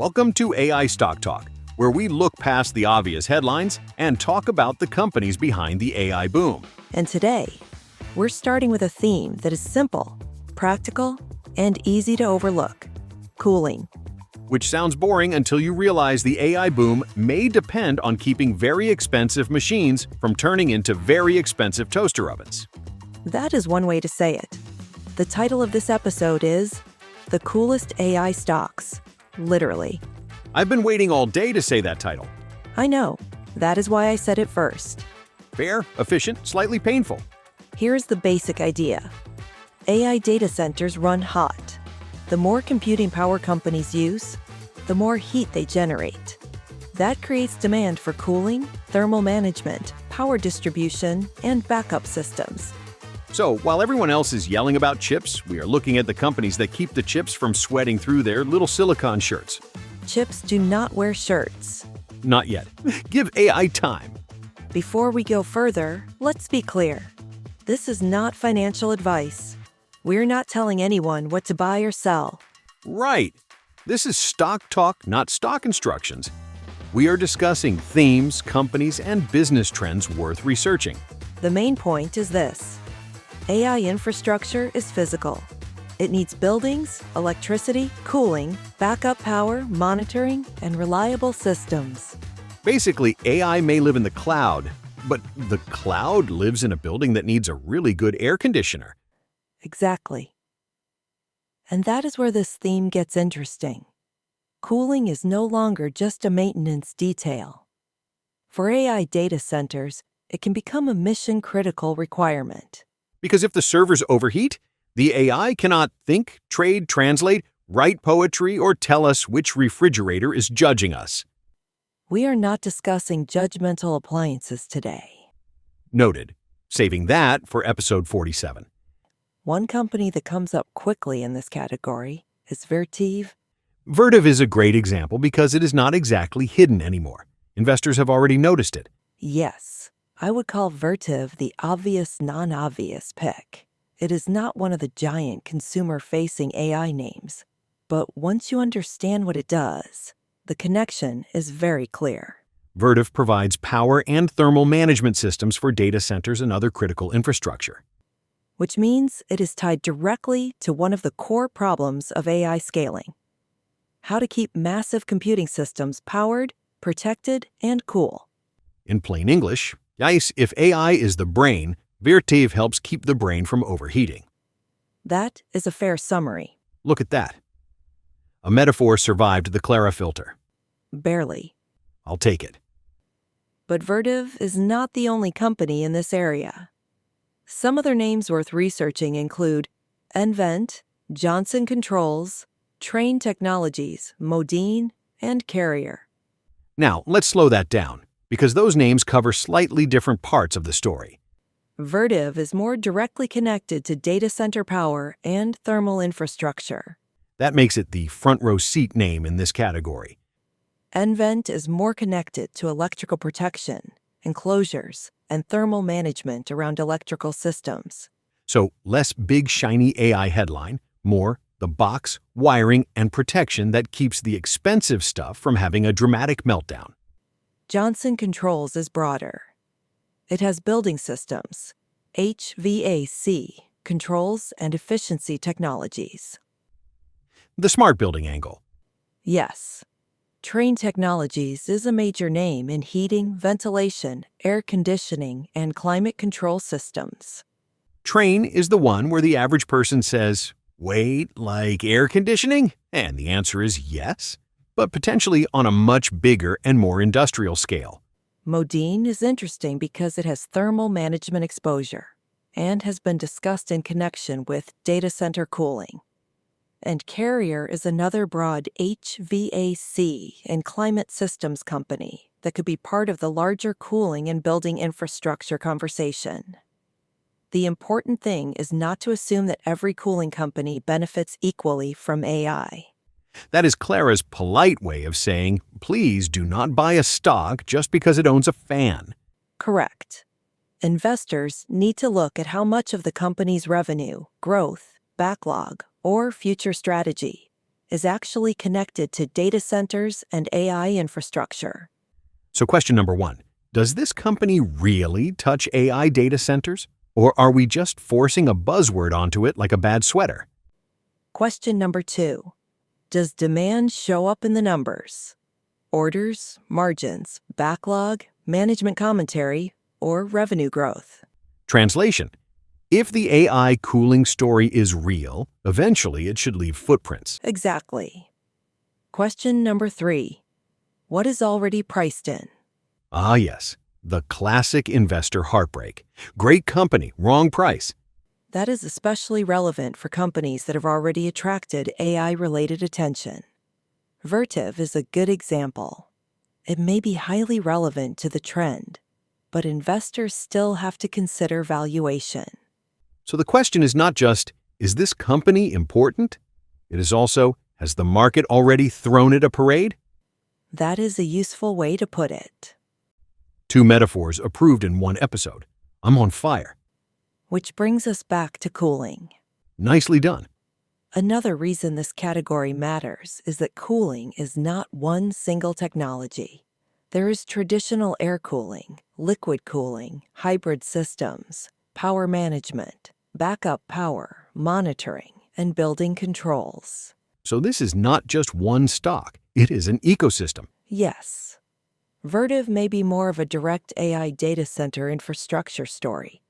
Welcome to AI Stock Talk, where we look past the obvious headlines and talk about the companies behind the AI boom. And today, we're starting with a theme that is simple, practical, and easy to overlook: cooling. Which sounds boring until you realize the AI boom may depend on keeping very expensive machines from turning into very expensive toaster ovens. That is one way to say it. The title of this episode is The Coolest AI Stocks, literally. I've been waiting all day to say that title. I know. That is why I said it first. Fair, efficient, slightly painful. Here's the basic idea. AI data centers run hot. The more computing power companies use, the more heat they generate. That creates demand for cooling, thermal management, power distribution, and backup systems. So, while everyone else is yelling about chips, we are looking at the companies that keep the chips from sweating through their little silicone shirts. Chips do not wear shirts. Not yet. Give AI time. Before we go further, let's be clear. This is not financial advice. We're not telling anyone what to buy or sell. Right. This is stock talk, not stock instructions. We are discussing themes, companies, and business trends worth researching. The main point is this. AI infrastructure is physical. It needs buildings, electricity, cooling, backup power, monitoring, and reliable systems. Basically, AI may live in the cloud, but the cloud lives in a building that needs a really good air conditioner. Exactly. And that is where this theme gets interesting. Cooling is no longer just a maintenance detail. For AI data centers, it can become a mission-critical requirement. Because if the servers overheat, the AI cannot think, trade, translate, write poetry, or tell us which refrigerator is judging us. We are not discussing judgmental appliances today. Noted. Saving that for episode 47. One company that comes up quickly in this category is Vertiv. Vertiv is a great example because it is not exactly hidden anymore. Investors have already noticed it. Yes, I would call Vertiv the obvious non-obvious pick. It is not one of the giant consumer-facing AI names, but once you understand what it does, the connection is very clear. Vertiv provides power and thermal management systems for data centers and other critical infrastructure. Which means it is tied directly to one of the core problems of AI scaling: how to keep massive computing systems powered, protected, and cool. In plain English, if AI is the brain, Vertiv helps keep the brain from overheating. That is a fair summary. Look at that. A metaphor survived the Clara filter. Barely. I'll take it. But Vertiv is not the only company in this area. Some other names worth researching include nVent, Johnson Controls, Trane Technologies, Modine, and Carrier. Now, let's slow that down, because those names cover slightly different parts of the story. Vertiv is more directly connected to data center power and thermal infrastructure. That makes it the front-row seat name in this category. nVent is more connected to electrical protection, enclosures, and thermal management around electrical systems. So, less big, shiny AI headline, more the box, wiring, and protection that keeps the expensive stuff from having a dramatic meltdown. Johnson Controls is broader. It has building systems, HVAC, controls, and efficiency technologies. The smart building angle. Yes. Trane Technologies is a major name in heating, ventilation, air conditioning, and climate control systems. Trane is the one where the average person says, wait, like air conditioning? And the answer is yes, but potentially on a much bigger and more industrial scale. Modine is interesting because it has thermal management exposure and has been discussed in connection with data center cooling. And Carrier is another broad HVAC and climate systems company that could be part of the larger cooling and building infrastructure conversation. The important thing is not to assume that every cooling company benefits equally from AI. That is Clara's polite way of saying, please do not buy a stock just because it owns a fan. Correct. Investors need to look at how much of the company's revenue, growth, backlog, or future strategy is actually connected to data centers and AI infrastructure. So question number 1, does this company really touch AI data centers? Or are we just forcing a buzzword onto it like a bad sweater? Question number 2, does demand show up in the numbers? Orders, margins, backlog, management commentary, or revenue growth? Translation: if the AI cooling story is real, eventually it should leave footprints. Exactly. Question number 3, what is already priced in? Ah yes, the classic investor heartbreak. Great company, wrong price. That is especially relevant for companies that have already attracted AI-related attention. Vertiv is a good example. It may be highly relevant to the trend, but investors still have to consider valuation. So the question is not just, is this company important? It is also, has the market already thrown it a parade? That is a useful way to put it. 2 metaphors approved in one episode. I'm on fire. Which brings us back to cooling. Nicely done. Another reason this category matters is that cooling is not one single technology. There is traditional air cooling, liquid cooling, hybrid systems, power management, backup power, monitoring, and building controls. So this is not just one stock, it is an ecosystem. Yes. Vertiv may be more of a direct AI data center infrastructure story.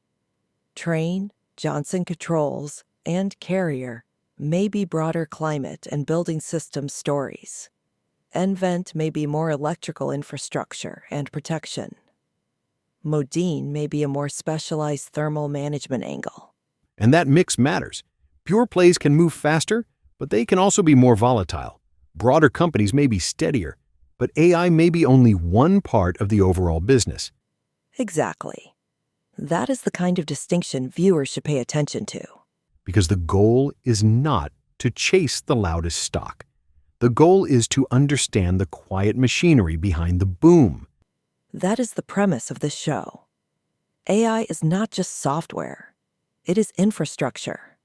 Trane, Johnson Controls, and Carrier may be broader climate and building systems stories. nVent may be more electrical infrastructure and protection. Modine may be a more specialized thermal management angle. And that mix matters. Pure plays can move faster, but they can also be more volatile. Broader companies may be steadier, but AI may be only one part of the overall business. Exactly. That is the kind of distinction viewers should pay attention to. Because the goal is not to chase the loudest stock. The goal is to understand the quiet machinery behind the boom. That is the premise of this show. AI is not just software. It is infrastructure.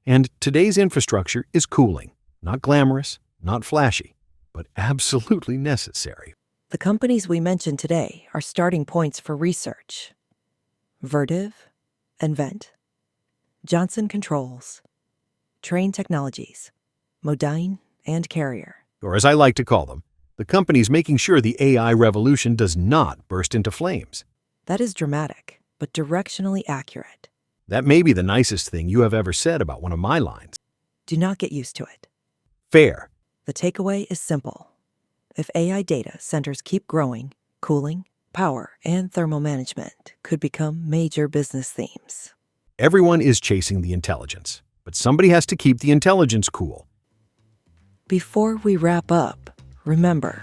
And today's infrastructure is cooling. Not glamorous, not flashy, but absolutely necessary. The companies we mentioned today are starting points for research. Vertiv, nVent, Johnson Controls, Trane Technologies, Modine, and Carrier. Or as I like to call them, the companies making sure the AI revolution does not burst into flames. That is dramatic, but directionally accurate. That may be the nicest thing you have ever said about one of my lines. Do not get used to it. Fair. The takeaway is simple. If AI data centers keep growing, cooling, power, and thermal management could become major business themes. Everyone is chasing the intelligence, but somebody has to keep the intelligence cool. Before we wrap up, remember,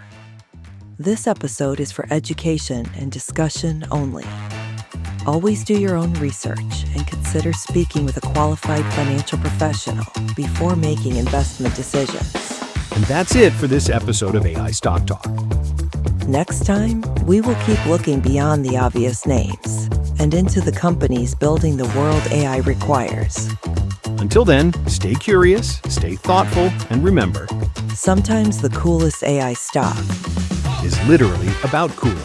this episode is for education and discussion only. Always do your own research and consider speaking with a qualified financial professional before making investment decisions. And that's it for this episode of AI Stock Talk. Next time, we will keep looking beyond the obvious names and into the companies building the world AI requires. Until then, stay curious, stay thoughtful, and remember, Sometimes the coolest AI stock is literally about cooling.